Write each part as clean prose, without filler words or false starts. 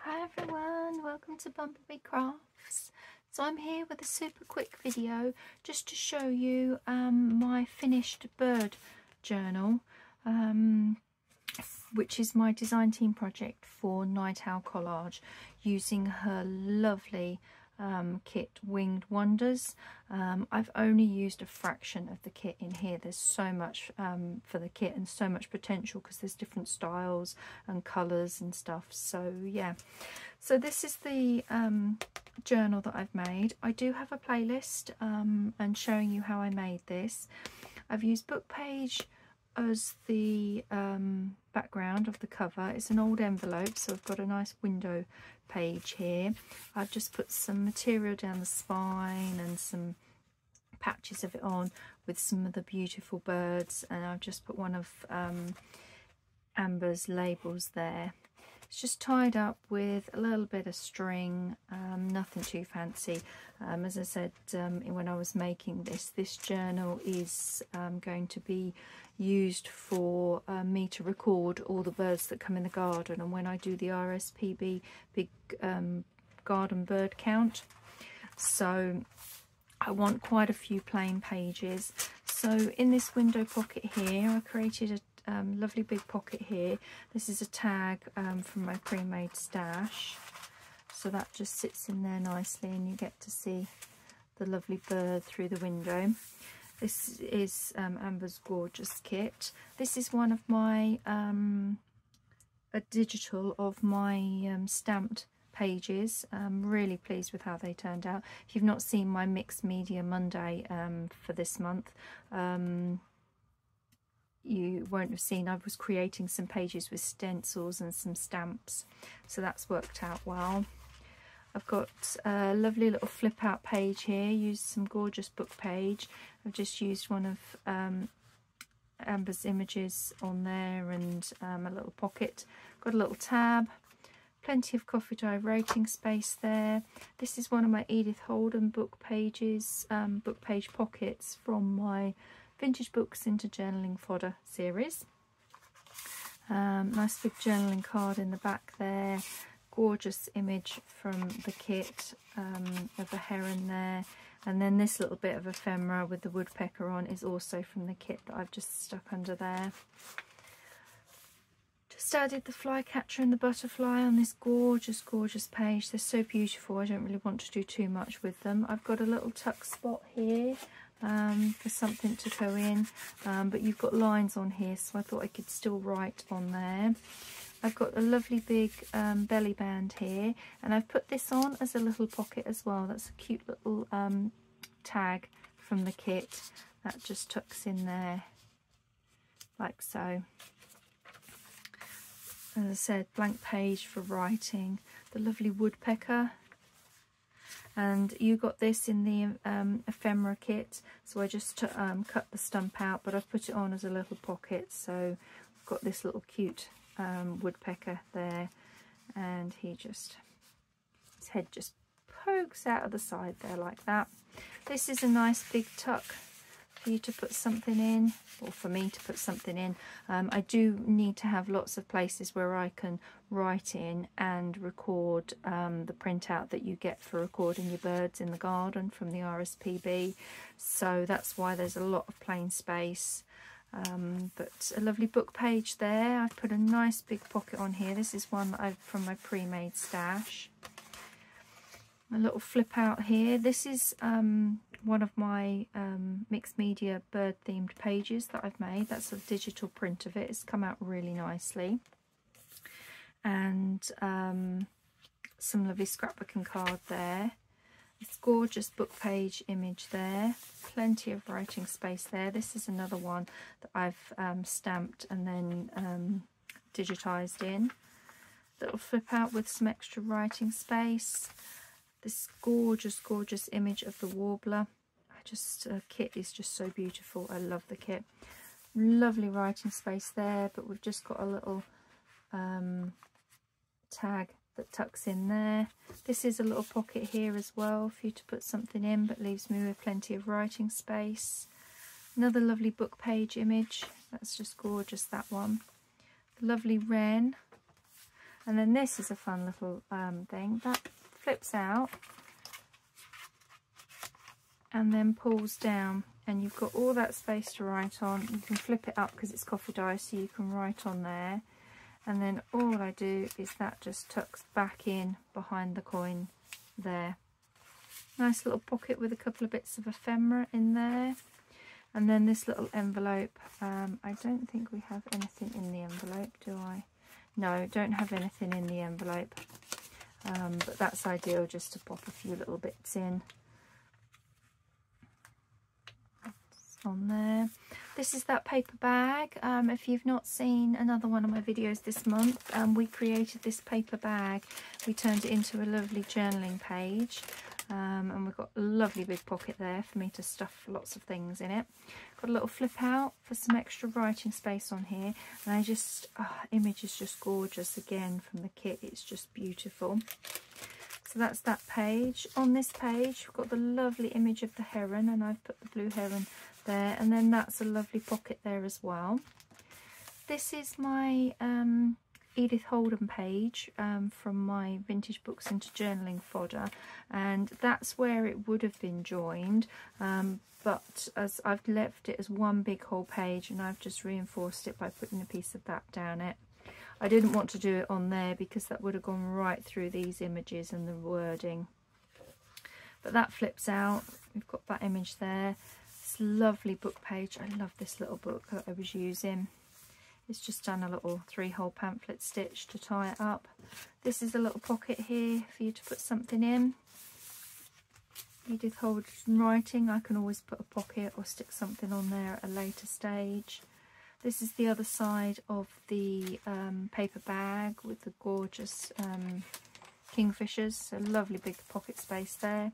Hi everyone, welcome to BumblebeeCrafts. So I'm here with a super quick video just to show you my finished bird journal, which is my design team project for Night Owl Collage, using her lovely kit Winged Wonders. I've only used a fraction of the kit in here. There's so much for the kit and so much potential because there's different styles and colours and stuff. So yeah, so this is the journal that I've made. I do have a playlist and showing you how I made this. I've used book page as the background of the cover. It's an old envelope, so I've got a nice window page here. I've just put some material down the spine and some patches of it on with some of the beautiful birds, and I've just put one of Amber's labels there. It's just tied up with a little bit of string, nothing too fancy. As I said when I was making this journal is going to be used for me to record all the birds that come in the garden, and when I do the RSPB big garden bird count. So I want quite a few plain pages. So in this window pocket here, I created a lovely big pocket here. This is a tag from my pre-made stash, so that just sits in there nicely and you get to see the lovely bird through the window. This is Amber's gorgeous kit. This is one of my a digital of my stamped pages. I'm really pleased with how they turned out. If you've not seen my Mixed Media Monday for this month, you won't have seen I was creating some pages with stencils and some stamps, so that's worked out well. I've got a lovely little flip out page here, used some gorgeous book page. I've just used one of Amber's images on there and a little pocket. Got a little tab, plenty of coffee dye writing space there. This is one of my Edith Holden book pages, book page pockets from my Vintage Books into Journaling Fodder series. Nice big journaling card in the back there. Gorgeous image from the kit of a heron there, and then this little bit of ephemera with the woodpecker on is also from the kit that I've just stuck under there. Just added the flycatcher and the butterfly on this gorgeous page. They're so beautiful. I don't really want to do too much with them. I've got a little tuck spot here for something to go in, but you've got lines on here, so I thought I could still write on there. I've got a lovely big belly band here, and I've put this on as a little pocket as well. That's a cute little tag from the kit that just tucks in there like so. As I said, blank page for writing. The lovely woodpecker, and you got this in the ephemera kit, so I just cut the stump out, but I've put it on as a little pocket. So I've got this little cute woodpecker there, and his head just pokes out of the side there like that. This is a nice big tuck for you to put something in, or for me to put something in. I do need to have lots of places where I can write in and record the printout that you get for recording your birds in the garden from the RSPB, so that's why there's a lot of plain space. But a lovely book page there. I've put a nice big pocket on here. This is one that I've from my pre-made stash. A little flip out here. This is one of my mixed media bird themed pages that I've made. That's a digital print of it. It's come out really nicely. And some lovely scrapbooking card there. This gorgeous book page image there, plenty of writing space there. This is another one that I've stamped and then digitized in. Little flip out with some extra writing space. This gorgeous image of the warbler. Kit is just so beautiful. I love the kit. Lovely writing space there, but we've just got a little tag that tucks in there. This is a little pocket here as well for you to put something in, but leaves me with plenty of writing space. Another lovely book page image. That's just gorgeous, that one. Lovely wren. And then this is a fun little thing that flips out and then pulls down, and you've got all that space to write on. You can flip it up because it's coffee dye, so you can write on there. And then all I do is that just tucks back in behind the coin there. Nice little pocket with a couple of bits of ephemera in there. And then this little envelope, I don't think we have anything in the envelope, do I? No, don't have anything in the envelope, but that's ideal just to pop a few little bits in. That's on there. This is that paper bag. If you've not seen another one of my videos this month, we created this paper bag. We turned it into a lovely journaling page. And we've got a lovely big pocket there for me to stuff lots of things in it. Got a little flip out for some extra writing space on here, and I just image is just gorgeous again from the kit. It's just beautiful. So that's that page. On this page we've got the lovely image of the heron, and I've put the blue heron there, and then that's a lovely pocket there as well. This is my Edith Holden page from my Vintage Books into Journaling fodder, and that's where it would have been joined, but as I've left it as one big whole page, and I've just reinforced it by putting a piece of that down it. I didn't want to do it on there because that would have gone right through these images and the wording, but that flips out. We've got that image there. This lovely book page. I love this little book that I was using. It's just done a little 3-hole pamphlet stitch to tie it up. This is a little pocket here for you to put something in. Edith Holden writing, I can always put a pocket or stick something on there at a later stage. This is the other side of the paper bag with the gorgeous kingfishers. So lovely big pocket space there.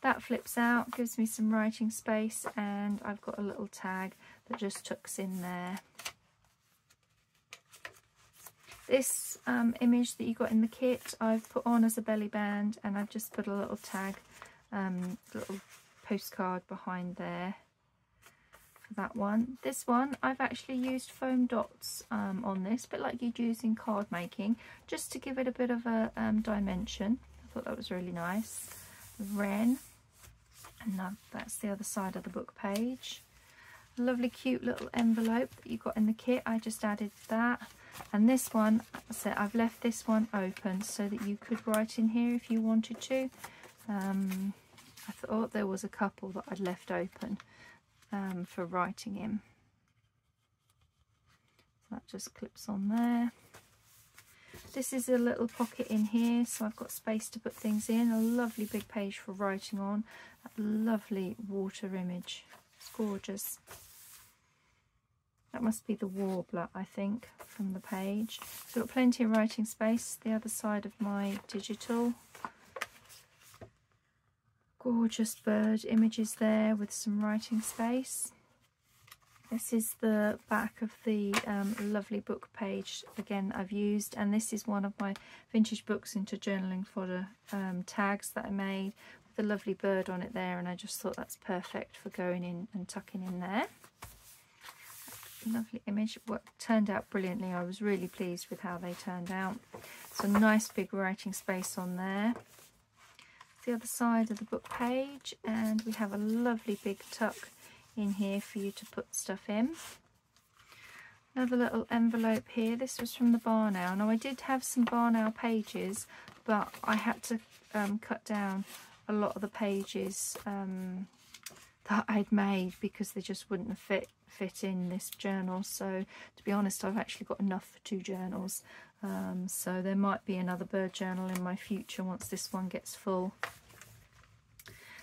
That flips out, gives me some writing space, and I've got a little tag that just tucks in there. This image that you got in the kit I've put on as a belly band, and I've just put a little tag, little postcard behind there for that one. This one I've actually used foam dots on this, but like you'd use in card making, just to give it a bit of a dimension. I thought that was really nice. Wren, and that's the other side of the book page. A lovely cute little envelope that you got in the kit, I just added that. And this one, so I've left this one open so that you could write in here if you wanted to. I thought there was a couple that I'd left open for writing in. So that just clips on there. This is a little pocket in here, so I've got space to put things in. A lovely big page for writing on. That lovely water image. It's gorgeous. That must be the warbler, I think, from the page. So I've got plenty of writing space. The other side of my digital. Gorgeous bird images there with some writing space. This is the back of the lovely book page, again, I've used. And this is one of my Vintage Books into Journaling fodder tags that I made with a lovely bird on it there. And I just thought that's perfect for going in and tucking in there. Lovely image. What turned out brilliantly. I was really pleased with how they turned out. So nice big writing space on there. The other side of the book page, and we have a lovely big tuck in here for you to put stuff in. Another little envelope here. This was from the Barn Owl. Now I did have some Barn Owl pages, but I had to cut down a lot of the pages that I'd made because they just wouldn't have fit in this journal. So to be honest, I've actually got enough for 2 journals, so there might be another bird journal in my future once this one gets full.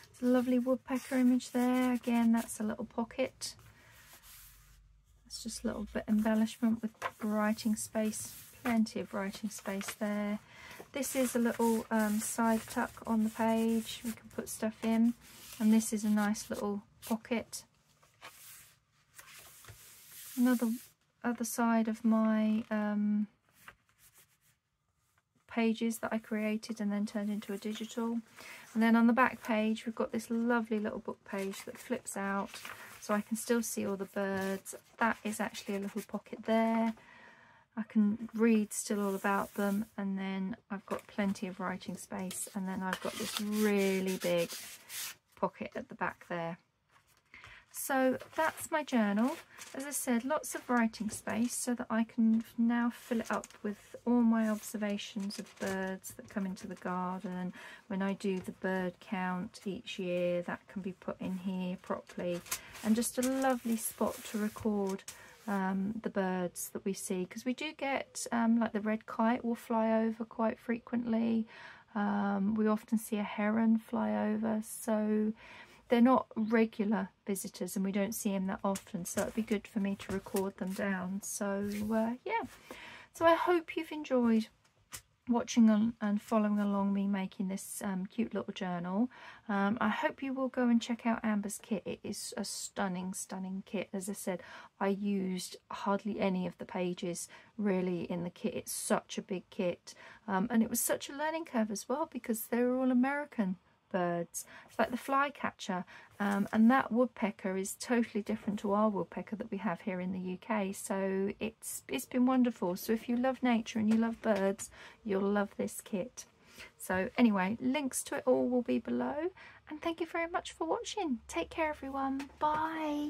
It's a lovely woodpecker image there. Again, that's a little pocket. It's just a little bit embellishment with writing space, plenty of writing space there. This is a little side tuck on the page, we can put stuff in, and this is a nice little pocket. Another other side of my pages that I created and then turned into a digital. And then on the back page we've got this lovely little book page that flips out so I can still see all the birds. That is actually a little pocket there. I can read still all about them, and then I've got plenty of writing space, and then I've got this really big pocket at the back there. So that's my journal. As I said, lots of writing space so that I can now fill it up with all my observations of birds that come into the garden. When I do the bird count each year, that can be put in here properly, and just a lovely spot to record the birds that we see, because we do get like the red kite will fly over quite frequently. We often see a heron fly over, so they're not regular visitors and we don't see them that often, so it'd be good for me to record them down. So yeah, so I hope you've enjoyed watching and following along me making this cute little journal. I hope you will go and check out Amber's kit. It is a stunning kit. As I said, I used hardly any of the pages really in the kit. It's such a big kit, and it was such a learning curve as well, because they were all American birds. It's like the flycatcher, and that woodpecker is totally different to our woodpecker that we have here in the UK, so it's been wonderful. So if you love nature and you love birds, you'll love this kit. So anyway, links to it all will be below, and thank you very much for watching. Take care everyone, bye.